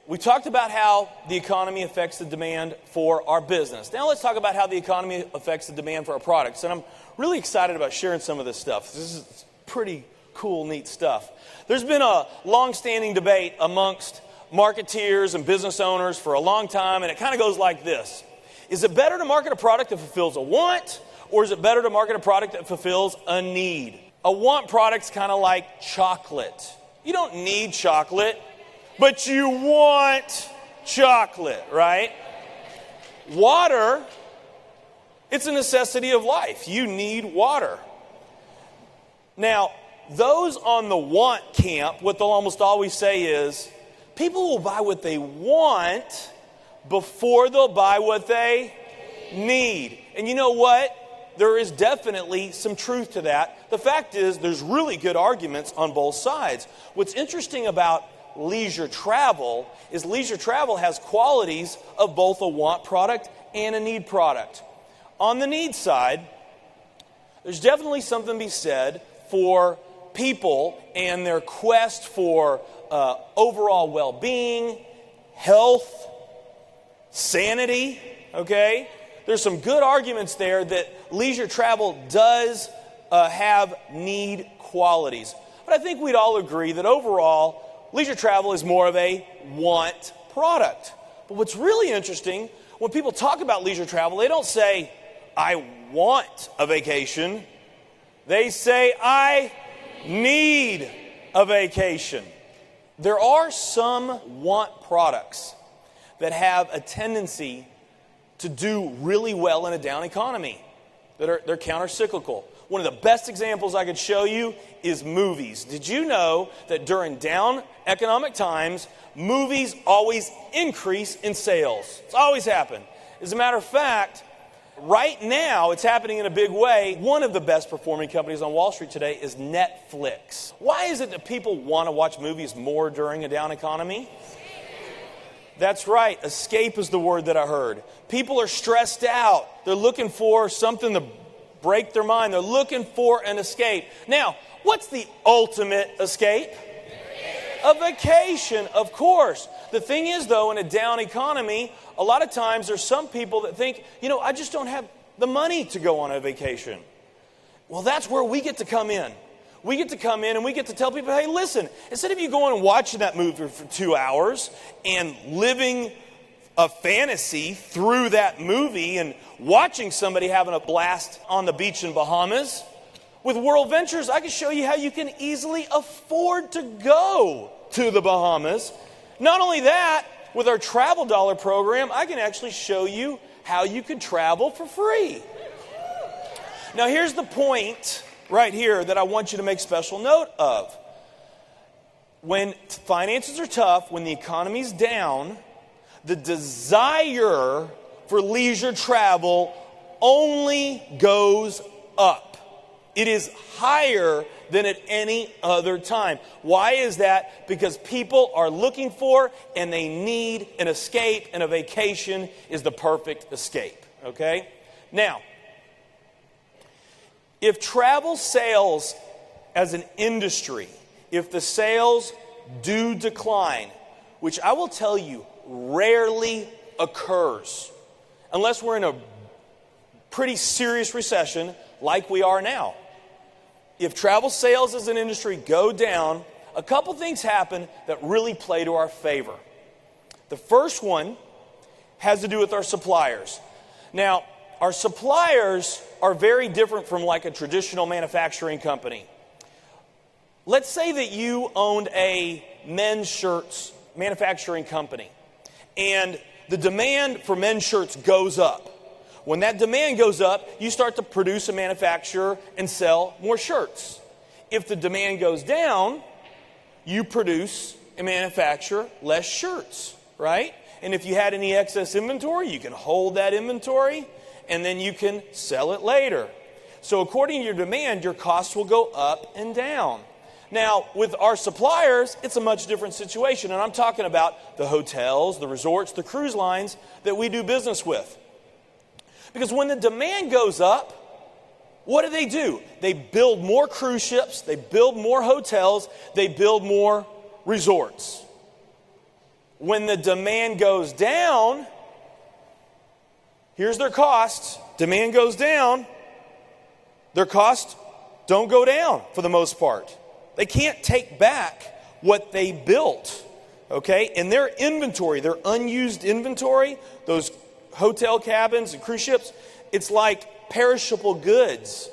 We talked about how the economy affects the demand for our business. Now let's talk about how the economy affects the demand for our products. And I'm really excited about sharing some of this stuff. This is pretty cool, neat stuff. There's been a long-standing debate amongst marketeers and business owners for a long time, and it kind of goes like this. Is it better to market a product that fulfills a want, or is it better to market a product that fulfills a need? A want product's kind of like chocolate. You don't need chocolate, but you want chocolate, right? Water, it's a necessity of life. You need water. Now, those on the want camp, what they'll almost always say is, people will buy what they want before they'll buy what they need. And you know what? There is definitely some truth to that. The fact is, there's really good arguments on both sides. What's interesting about leisure travel is leisure travel has qualities of both a want product and a need product. On the need side, there's definitely something to be said for people and their quest for overall well-being, health, sanity, okay? There's some good arguments there that leisure travel does have need qualities. But I think we'd all agree that overall, leisure travel is more of a want product. But what's really interesting, when people talk about leisure travel, they don't say, I want a vacation. They say, I need a vacation. There are some want products that have a tendency to do really well in a down economy. They're counter-cyclical. One of the best examples I could show you is movies. Did you know that during down economic times, movies always increase in sales? It's always happened. As a matter of fact, right now, it's happening in a big way. One of the best performing companies on Wall Street today is Netflix. Why is it that people want to watch movies more during a down economy? That's right. Escape is the word that I heard. People are stressed out. They're looking for something to break their mind. They're looking for an escape. Now, what's the ultimate escape? A vacation, of course. The thing is, though, in a down economy, a lot of times there's some people that think, I just don't have the money to go on a vacation. Well, that's where we get to come in. We get to come in and we get to tell people, hey, listen, instead of you going and watching that movie for 2 hours and living a fantasy through that movie and watching somebody having a blast on the beach in Bahamas, with World Ventures, I can show you how you can easily afford to go to the Bahamas. Not only that, with our Travel Dollar program, I can actually show you how you can travel for free. Now, here's the point right here that I want you to make special note of. When finances are tough, when the economy's down, the desire for leisure travel only goes up. It is higher than at any other time. Why is that? Because people are looking for and they need an escape, and a vacation is the perfect escape. Okay? Now, if travel sales as an industry, if the sales do decline, which I will tell you rarely occurs, unless we're in a pretty serious recession like we are now. If travel sales as an industry go down, a couple things happen that really play to our favor. The first one has to do with our suppliers. Now, our suppliers are very different from like a traditional manufacturing company. Let's say that you owned a men's shirts manufacturing company, and the demand for men's shirts goes up. When that demand goes up, you start to produce and manufacture and sell more shirts. If the demand goes down, you produce and manufacture less shirts, right? And if you had any excess inventory, you can hold that inventory and then you can sell it later. So according to your demand, your costs will go up and down. Now, with our suppliers, it's a much different situation. And I'm talking about the hotels, the resorts, the cruise lines that we do business with. Because when the demand goes up, what do? They build more cruise ships, they build more hotels, they build more resorts. When the demand goes down, here's their costs. Demand goes down. Their costs don't go down for the most part. They can't take back what they built, okay? And their inventory, their unused inventory, those hotel cabins and cruise ships, it's like perishable goods,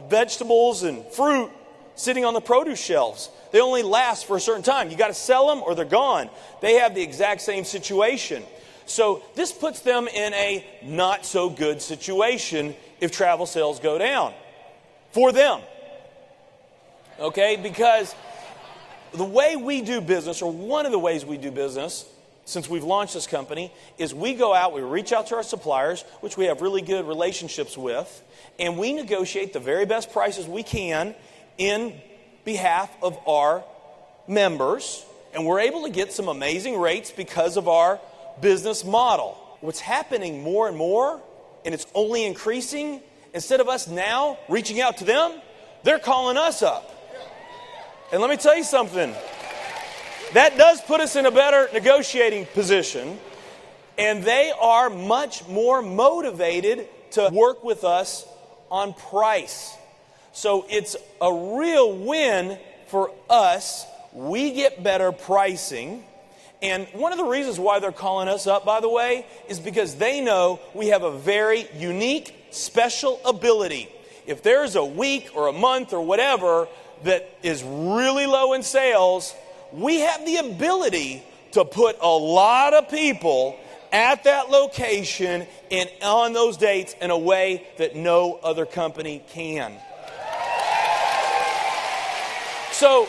vegetables and fruit sitting on the produce shelves. They only last for a certain time. You got to sell them or they're gone. They have the exact same situation. So this puts them in a not so good situation if travel sales go down for them. Okay, because the way we do business, or one of the ways we do business since we've launched this company, is we go out, we reach out to our suppliers, which we have really good relationships with, and we negotiate the very best prices we can in behalf of our members, and we're able to get some amazing rates because of our business model. What's happening more and more, and it's only increasing, instead of us now reaching out to them, they're calling us up. And let me tell you something, that does put us in a better negotiating position, and they are much more motivated to work with us on price. So it's a real win for us. We get better pricing. And one of the reasons why they're calling us up, by the way, is because they know we have a very unique, special ability. If there's a week or a month or whatever that is really low in sales, we have the ability to put a lot of people at that location and on those dates in a way that no other company can. So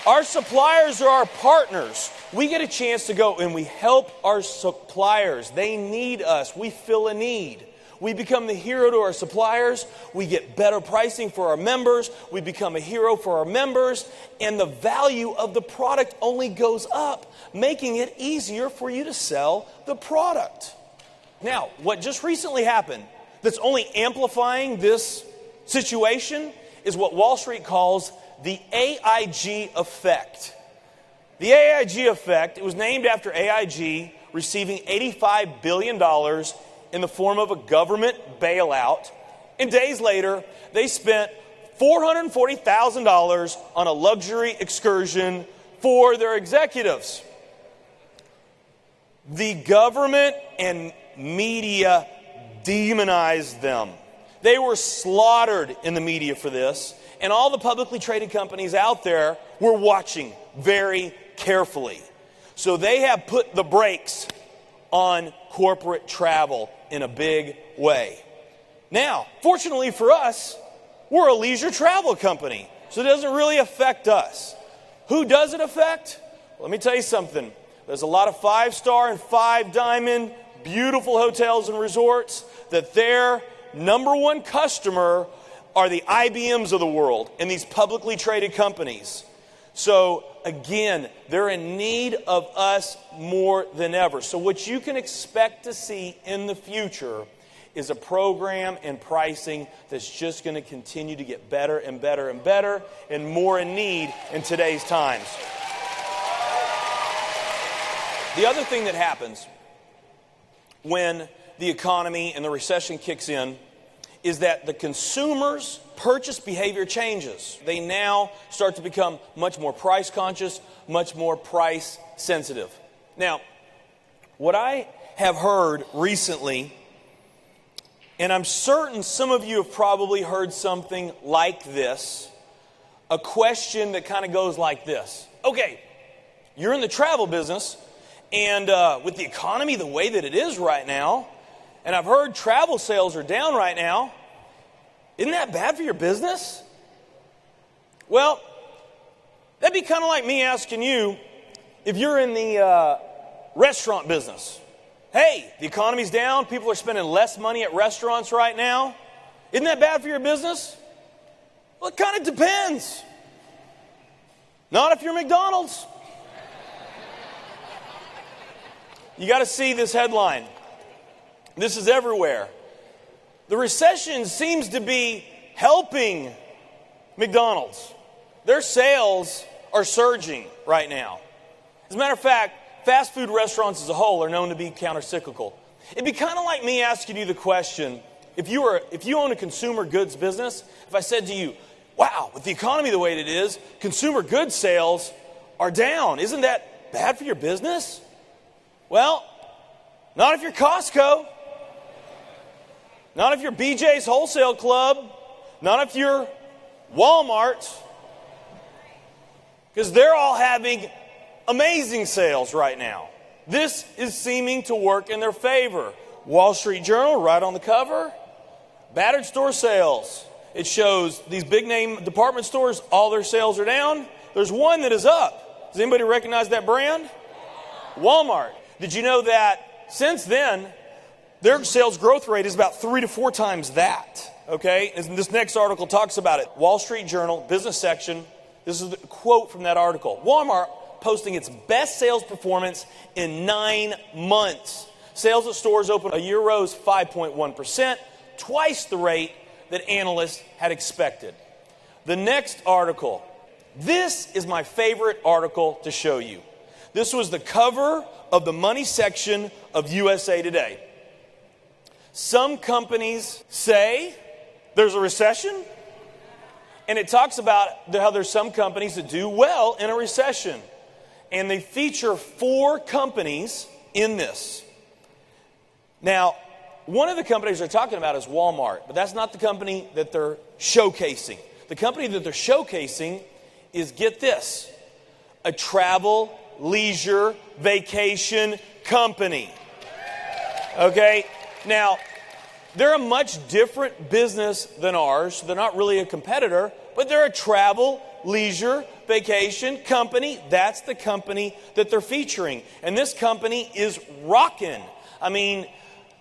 our suppliers are our partners. We get a chance to go and we help our suppliers. They need us. We fill a need. We become the hero to our suppliers. We get better pricing for our members. We become a hero for our members. And the value of the product only goes up, making it easier for you to sell the product. Now, what just recently happened that's only amplifying this situation is what Wall Street calls the AIG effect. The AIG effect, it was named after AIG receiving $85 billion in the form of a government bailout. And days later, they spent $440,000 on a luxury excursion for their executives. The government and media demonized them. They were slaughtered in the media for this, and all the publicly traded companies out there were watching very carefully. So they have put the brakes on corporate travel in a big way. Now, fortunately for us, we're a leisure travel company, so it doesn't really affect us. Who does it affect? Let me tell you something. There's a lot of 5-star and 5-diamond beautiful hotels and resorts that their number one customer are the IBMs of the world and these publicly traded companies. So again, they're in need of us more than ever. So what you can expect to see in the future is a program and pricing that's just going to continue to get better and better and better and more in need in today's times. The other thing that happens when the economy and the recession kicks in is that the consumer's purchase behavior changes. They now start to become much more price conscious, much more price sensitive. Now, what I have heard recently, and I'm certain some of you have probably heard something like this, a question that kind of goes like this. Okay, you're in the travel business, and with the economy the way that it is right now, and I've heard travel sales are down right now. Isn't that bad for your business? Well, that'd be kind of like me asking you if you're in the restaurant business. Hey, the economy's down. People are spending less money at restaurants right now. Isn't that bad for your business? Well, it kind of depends. Not if you're McDonald's. You got to see this headline. This is everywhere. The recession seems to be helping McDonald's. Their sales are surging right now. As a matter of fact, fast food restaurants as a whole are known to be countercyclical. It'd be kind of like me asking you the question, if you own a consumer goods business, if I said to you, wow, with the economy the way it is, consumer goods sales are down. Isn't that bad for your business? Well, not if you're Costco. Not if you're BJ's Wholesale Club. Not if you're Walmart. Because they're all having amazing sales right now. This is seeming to work in their favor. Wall Street Journal, right on the cover. Battered store sales. It shows these big name department stores, all their sales are down. There's one that is up. Does anybody recognize that brand? Walmart. Did you know that since then, their sales growth rate is about 3 to 4 times that? Okay? And this next article talks about it. Wall Street Journal, business section. This is the quote from that article. Walmart posting its best sales performance in 9 months. Sales at stores open a year rose 5.1%, twice the rate that analysts had expected. The next article. This is my favorite article to show you. This was the cover of the money section of USA Today. Some companies say there's a recession, and it talks about how there's some companies that do well in a recession. And they feature 4 companies in this. Now, one of the companies they're talking about is Walmart, but that's not the company that they're showcasing. The company that they're showcasing is, get this, a travel, leisure, vacation company. Okay? Now, they're a much different business than ours. They're not really a competitor, but they're a travel, leisure, vacation company. That's the company that they're featuring. And this company is rocking. I mean,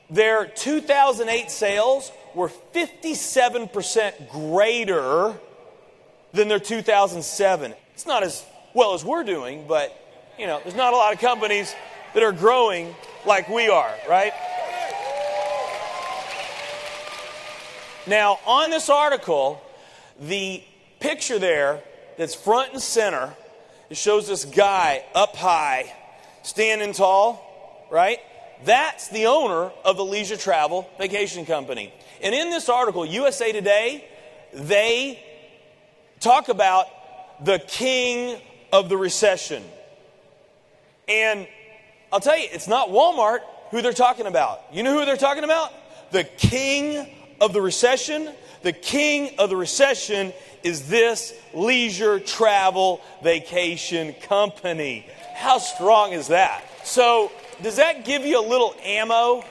their 2008 sales were 57% greater than their 2007. It's not as well as we're doing, but, there's not a lot of companies that are growing like we are, right? Now, on this article, the picture there that's front and center, it shows this guy up high, standing tall, right? That's the owner of the leisure travel vacation company. And in this article, USA Today, they talk about the king of the recession. And I'll tell you, it's not Walmart who they're talking about. You know who they're talking about? The king of the recession. The king of the recession is this leisure travel vacation company. How strong is that? So, does that give you a little ammo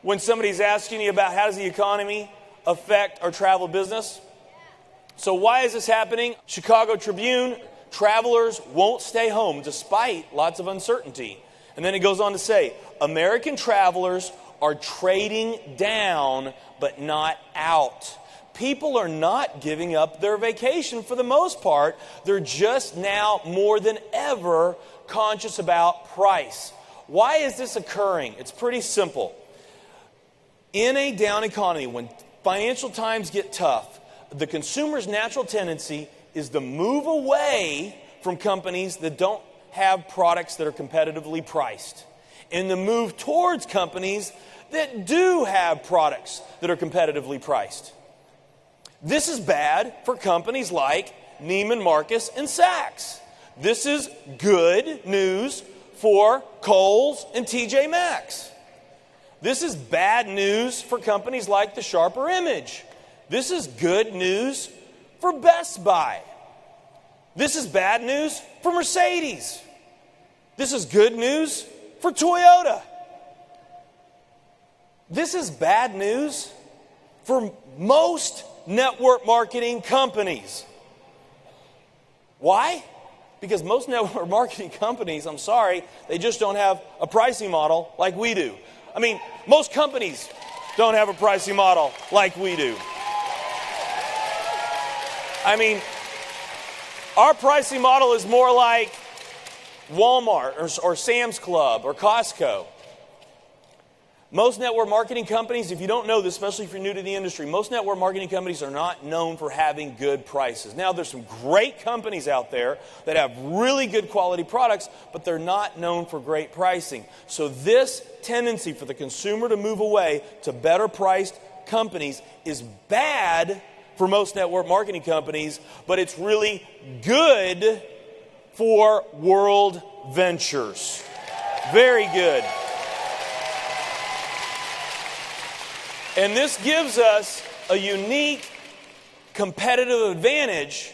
when somebody's asking you about how does the economy affect our travel business? So why is this happening? Chicago Tribune, travelers won't stay home despite lots of uncertainty. And then it goes on to say, American travelers are trading down but not out. People are not giving up their vacation for the most part. They're just now more than ever conscious about price. Why is this occurring? It's pretty simple. In a down economy, when financial times get tough, the consumer's natural tendency is to move away from companies that don't have products that are competitively priced, and to move towards companies that do have products that are competitively priced. This is bad for companies like Neiman Marcus and Saks. This is good news for Kohl's and TJ Maxx. This is bad news for companies like the Sharper Image. This is good news for Best Buy. This is bad news for Mercedes. This is good news for Toyota. This is bad news for most network marketing companies. Why? Because most network marketing companies, I'm sorry, they just don't have a pricing model like we do. I mean, most companies don't have a pricing model like we do. I mean, our pricing model is more like Walmart or Sam's Club or Costco. Most network marketing companies, if you don't know this, especially if you're new to the industry, most network marketing companies are not known for having good prices. Now, there's some great companies out there that have really good quality products, but they're not known for great pricing. So this tendency for the consumer to move away to better priced companies is bad for most network marketing companies, but it's really good for World Ventures. Very good. And this gives us a unique competitive advantage,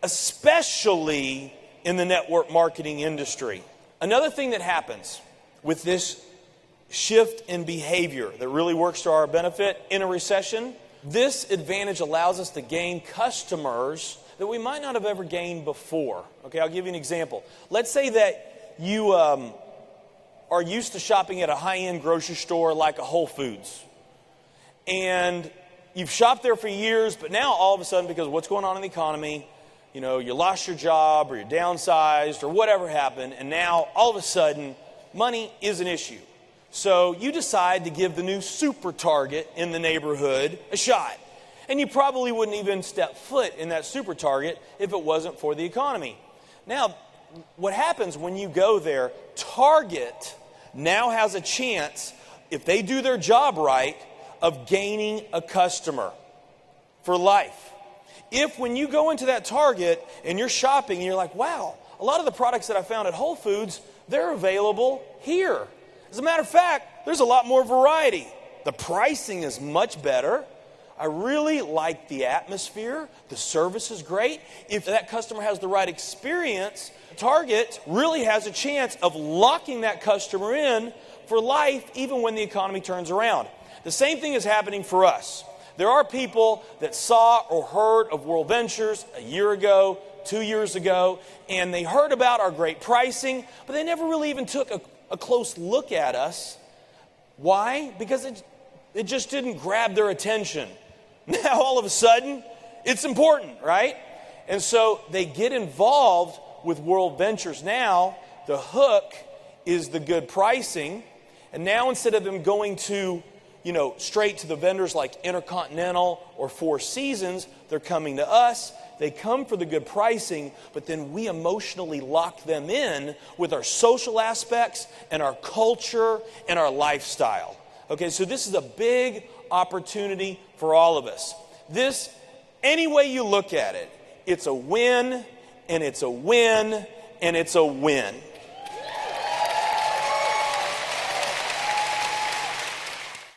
especially in the network marketing industry. Another thing that happens with this shift in behavior that really works to our benefit in a recession, this advantage allows us to gain customers that we might not have ever gained before. Okay, I'll give you an example. Let's say that you are used to shopping at a high-end grocery store like a Whole Foods. And you've shopped there for years, but now all of a sudden, because of what's going on in the economy, you lost your job or you're downsized or whatever happened, and now all of a sudden, money is an issue. So you decide to give the new Super Target in the neighborhood a shot. And you probably wouldn't even step foot in that Super Target if it wasn't for the economy. Now, what happens when you go there, Target now has a chance, if they do their job right, of gaining a customer for life. If when you go into that Target and you're shopping and you're like, wow, a lot of the products that I found at Whole Foods, they're available here. As a matter of fact, there's a lot more variety. The pricing is much better. I really like the atmosphere. The service is great. If that customer has the right experience, Target really has a chance of locking that customer in for life, even when the economy turns around. The same thing is happening for us. There are people that saw or heard of World Ventures a year ago, 2 years ago, and they heard about our great pricing, but they never really even took a close look at us. Why? Because it just didn't grab their attention. Now, all of a sudden, it's important, right? And so they get involved with World Ventures now. The hook is the good pricing. And now instead of them going to straight to the vendors like Intercontinental or Four Seasons, they're coming to us. They come for the good pricing, but then we emotionally lock them in with our social aspects and our culture and our lifestyle. Okay, so this is a big opportunity for all of us. This, any way you look at it, it's a win, and it's a win, and it's a win.